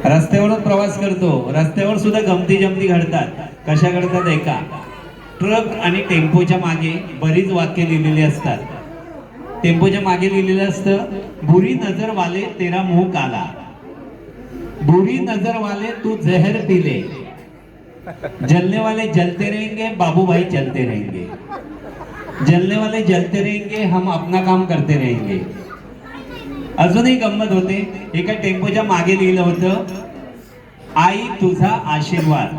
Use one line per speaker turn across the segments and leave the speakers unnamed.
रस्त्यावरून प्रवास करतो, रस्त्यावर सुद्धा गमती जमती घडतात. कशा घडतात ऐका. ट्रक आणि टेम्पोच्या मागे बरीच वाक्य लिहिलेली असतात. टेम्पोच्या मागे लिहिलेलं असतं, बुरी नजर वाले तेरा मुंह काला, बुरी नजर वाले तू जहर पी ले, जलने वाले जलते रहेंगे बाबू भाई चलते रहेंगे, जलने वाले जलते रहेंगे हम अपना काम करते रहेंगे. अजूनही गंमत होते. एका टेम्पोच्या मागे लिहिलं होतं, आई तुझा आशीर्वाद,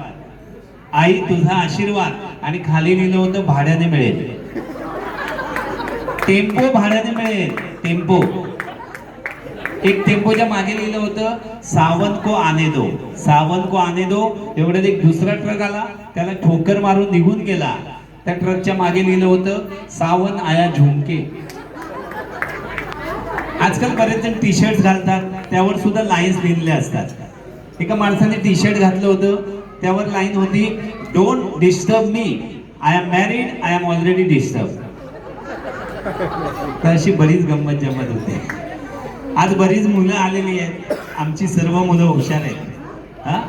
आई तुझा आशीर्वाद, आणि खाली लिहिलं होतं भाड्याने मिळेल. टेम्पो भाड्याने मिळेल, टेम्पो. एक टेम्पोच्या मागे लिहिलं होतं, सावन को आने दो, सावन को आने दो. एवढ्यात एक दुसरा ट्रक आला, त्याला ठोकर मारून निघून गेला. त्या ट्रकच्या मागे लिहिलं होतं, सावन आया झुमके. आजकाल बरेच जण टी शर्ट घालतात, त्यावर सुद्धा लाईन्स लिहिलेल्या असतात. एका माणसाने टी शर्ट घातलं होतं, त्यावर लाईन होती, don't disturb me, I am married, I am already disturb. तर अशी बरीच गंमत जमत होते. आज बरीच मुलं आलेली आहेत. आमची सर्व मुलं हुशार आहेत.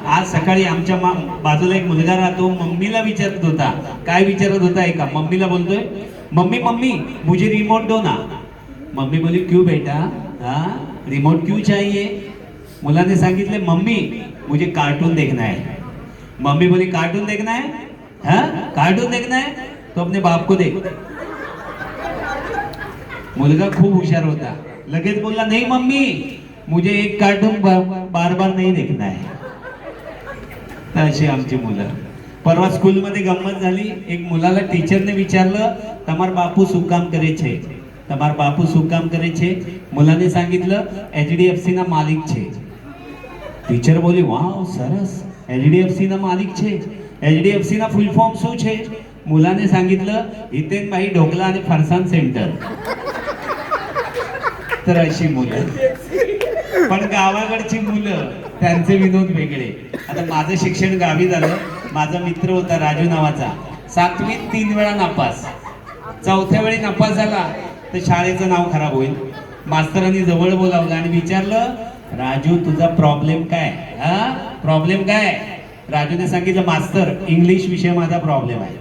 आज सकाळी आमच्या बाजूला एक मुलगा राहतो, मम्मीला विचारत होता. काय विचारत होता ऐका. मम्मीला बोलतोय, मम्मी मम्मी मुझे रिमोट दो ना. मम्मी बोली क्यों बेटा, रिमोट क्यों चाहिए. मुलाने सांगितले, मम्मी मुझे कार्टून देखना है. मम्मी बोली कार्टून देखना है, कार्टून देखना है तो अपने बाप को दे. मुलगा खूप हुशार होता. लगेच बोलला, नहीं मम्मी मुझे एक कार्टून बार बार नहीं देखना है. अशी आमची मुलं. परवा स्कूलमध्ये गंमत झाली. एक मुलाला टीचरने विचारलं, તમાર બાપુ શું કામ કરે છે, તમાર બાપુ શું કામ કરે છે. मुलाने सांगितलं, HDFC ના માલિક છે. ટીચર બોલી, વાવ સરસ, HDFC ના માલિક છે. HDFC ના ફૂલ ફોર્મ શું છે. मुलाने सांगितलं, हितेनभाई ढोकला आणि फरसान सेंटर. तर अशी मुलं. पण गावाकडची मुलं, त्यांचे विनोद वेगळे. आता माझं शिक्षण गावी झालं. माझा मित्र होता राजू नावाचा, 7वीत 3 वेळा नापास. 4थ्या वेळी नापास झाला तर शाळेचं नाव खराब होईल. मास्तरांनी जवळ बोलावलं आणि विचारलं, राजू तुझा प्रॉब्लेम काय, प्रॉब्लेम काय. राजूने सांगितलं, मास्तर इंग्लिश विषय माझा प्रॉब्लेम आहे.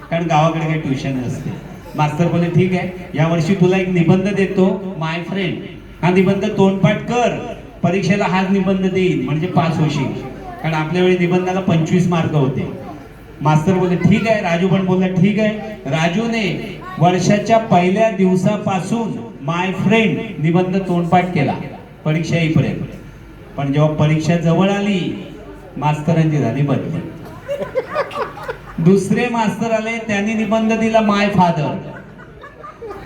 कारण गावाकडे काही ट्युशन नसते. मास्तर बोले, ठीक आहे, या वर्षी तुला एक निबंध देतो, माय फ्रेंड. हा निबंध तोंडपाठ कर, परीक्षेला हाच निबंध देईल, म्हणजे पास होशील. कारण आपल्या वेळी निबंधाला 25 मार्क होते. मास्तर बोले ठीक आहे. राजू पण बोलला ठीक आहे. राजूने वर्षाच्या पहिल्या दिवसापासून माय फ्रेंड निबंध तोंडपाठ केला परीक्षा येईपर्यंत. पण जेव्हा परीक्षा जवळ आली, मास्तरांची झाली बदली. दुसरे मास्तर आले, त्यांनी निबंध दिला माय फादर.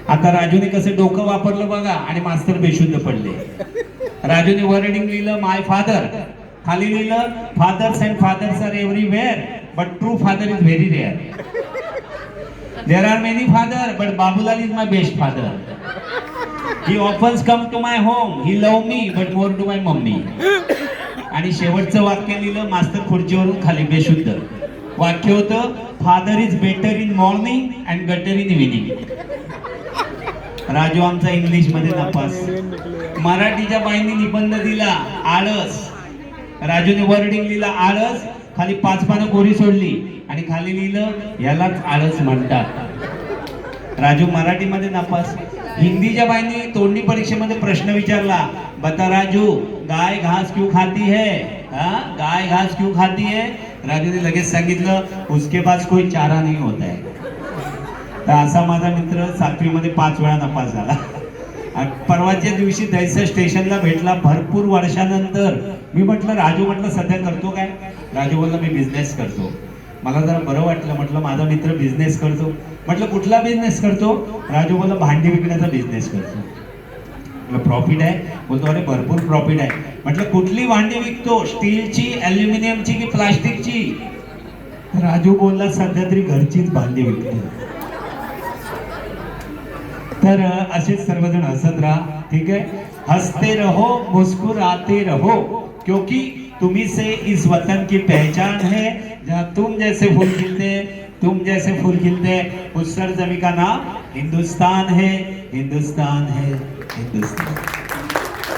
आता राजूने कसं डोकं वापरलं बघा, आणि मास्तर बेशुद्ध पडले. राजूने वर्डिंग लिहिलं माय फादर, खाली लिहिलं fathers and fathers are everywhere but true father is very rare. There are many father but Babulal is my best father. He ऑफन्स come to my home, he love me but more to my mummy. आणि शेवटचं वाक्य लिहिलं मास्तर खुर्चीवरून खाली बेशुद्ध. वाक्य होतं, father is better in morning and gutter in evening. Raju आमचा इंग्लिश मध्ये नापास. मराठीच्या बाईंनी निबंध दिला आळस. राजूने वर्डिंग लिहिला आळस, खाली 5 पानं कोरी सोडली आणि खाली लिहिलं यालाच आळस म्हणतात. राजू मराठीमध्ये नापास. हिंदीच्या बाईंनी तोंडी परीक्षेमध्ये प्रश्न विचारला, बता राजू गाय घास क्यों खाती है, गाय घास क्यों खाती है. राजूने लगेच सांगितलं, उसके पास कोई चारा नहीं होता है. तर असा माझा मित्र 7वी मध्ये 5 वेळा नापास झाला. परवाच्या दिवशी दहिसर स्टेशनला भेटला भरपूर वर्षानंतर. मी म्हटलं, राजू म्हटलं सध्या करतो काय. राजू बोलला, मी बिझनेस करतो. मला जरा बरं वाटलं. म्हटलं माझा मित्र बिझनेस करतो. म्हटलं कुठला बिझनेस करतो. राजू बोलला, भांडी विकण्याचा बिझनेस करतो. म्हटलं प्रॉफिट आहे. बोलतो, अरे भरपूर प्रॉफिट आहे. म्हटलं कुठली भांडी विकतो, स्टीलची, ॲल्युमिनियमची की प्लास्टिकची. राजू बोलला, सध्या तरी घरचीच भांडी विकतो. तर असेच सर्वजण हसत राहा, ठीक है. हंसते रहो, मुस्कुराते रहो, क्योंकि तुम्ही से इस वतन की पहचान है. जहाँ तुम जैसे फूल खिलते हैं, तुम जैसे फूल खिलते हैं, उस सरजमी का नाम हिंदुस्तान है, हिंदुस्तान है, हिंदुस्तान.